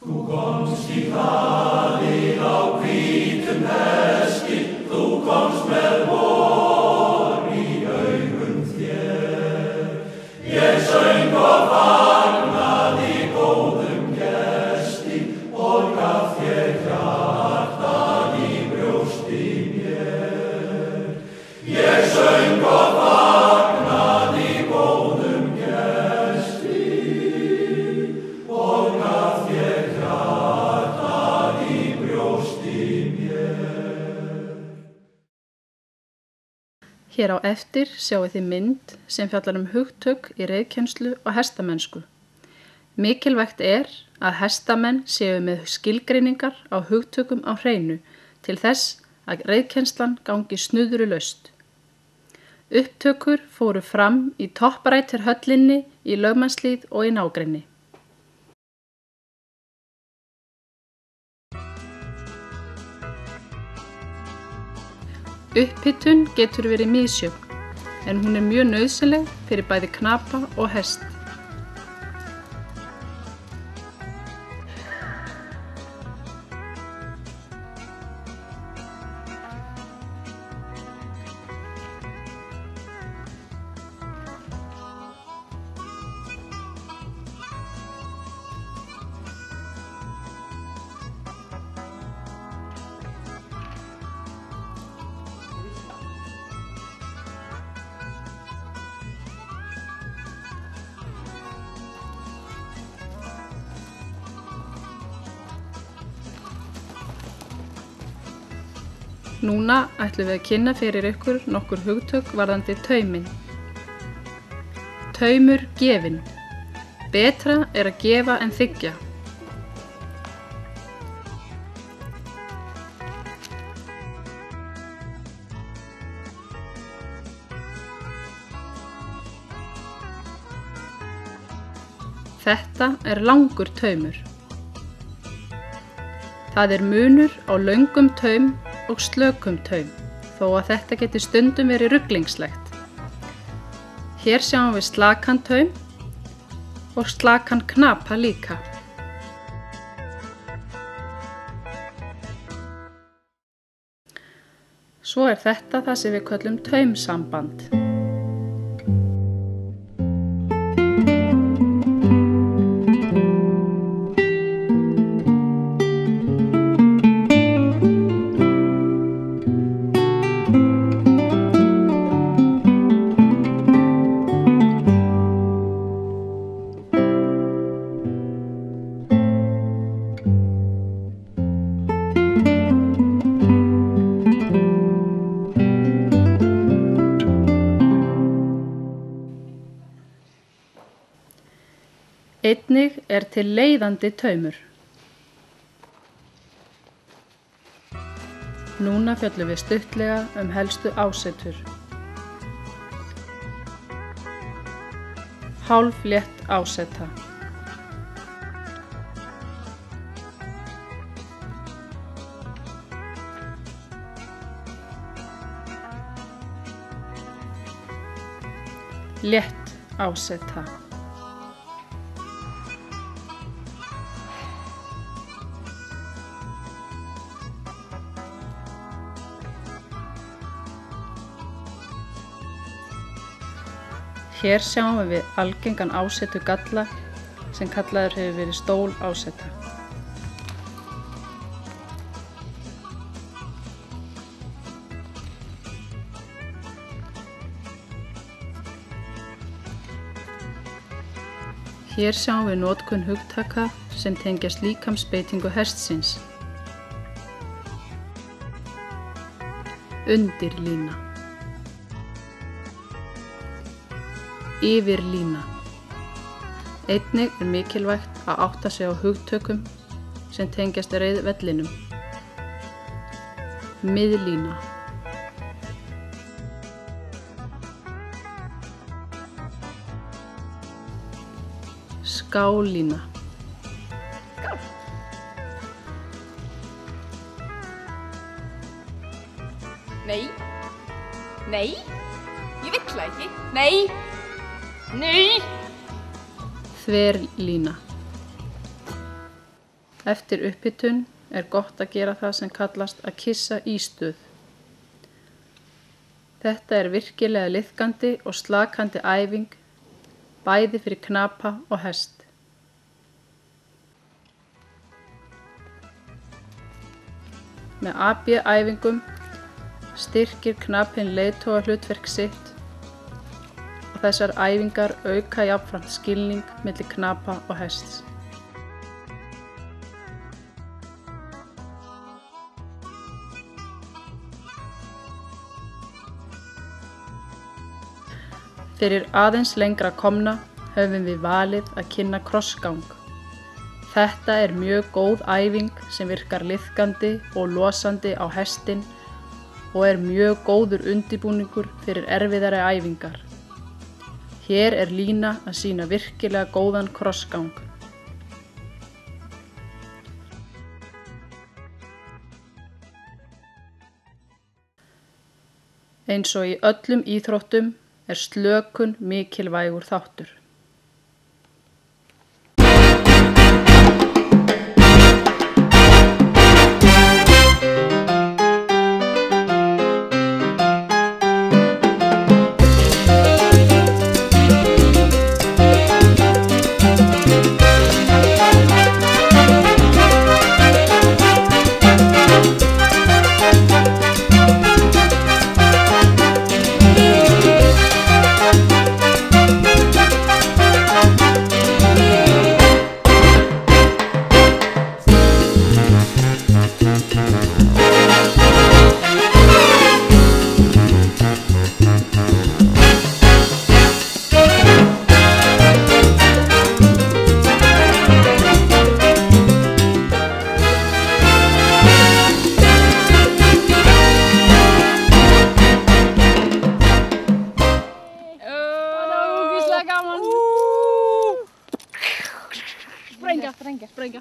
Þú komst í hlaðið á hvítum hesti, þú komst með vor í augum þér. Ég söng og fagnaði góðum gesti og gaf þér hjartað í brjósti mér. Ég söng og fagnaði góðum gesti og gaf þér hjartað í brjósti mér. Hér á eftir sjáið þið mynd sem fjallar hugtök í reiðkennslu og hestamennsku. Mikilvægt að hestamenn séu með skilgreiningar á hugtökum á hreinu til þess að reiðkennslan gangi snuðrulaust. Upptökur fóru fram í topprættarhöllinni í Lögmannshlíð og í nágrenni. Upphitun getur verið misjöfn, en hún mjög nauðsynleg fyrir bæði knapa og hest. Núna ætlum við að kynna fyrir ykkur nokkur hugtök varðandi tauminn. Taumur gefinn. Betra að gefa en þiggja. Þetta langur taumur. Það munur á löngum taum og slökum taum, þó að þetta geti stundum verið ruglingslegt. Hér sjáum við slakan taum og slakan knapa líka. Svo þetta það sem við köllum taumsamband. Einnig til leiðandi taumur. Núna fjöllum við stuttlega helstu ásetur. Hálflétt áseta. Létt áseta. Hér sjáum við algengan ásetugalla sem kallaður hefur verið stóláseta. Hér sjáum við notkun hugtaka sem tengjast líkamsbeitingu hestsins. Undirlína. Yfirlína. Einnig mikilvægt að átta sig á hugtökum sem tengjast reiðvellinum. Miðlína. Skálína. Nei, nei, ég vill það ekki, nei. Nei! Þverlína. Eftir upphitun er gott að gera það sem kallast að kissa í stuð. Þetta er virkilega liðkandi og slakandi æfing, bæði fyrir knapa og hest. Með AB-æfingum styrkir knapinn leiðtogahlutverk sitt og þessar æfingar auka jafnframt skilning milli knapa og hests. Fyrir aðeins lengra komna höfum við valið að kynna krossgang. Þetta er mjög góð æfing sem virkar liðkandi og losandi á hestinn og er mjög góður undirbúningur fyrir erfiðari æfingar. Hér er Lína að sýna virkilega góðan krossgang. Eins og í öllum íþróttum er slökun mikilvægur þáttur. Sprengja.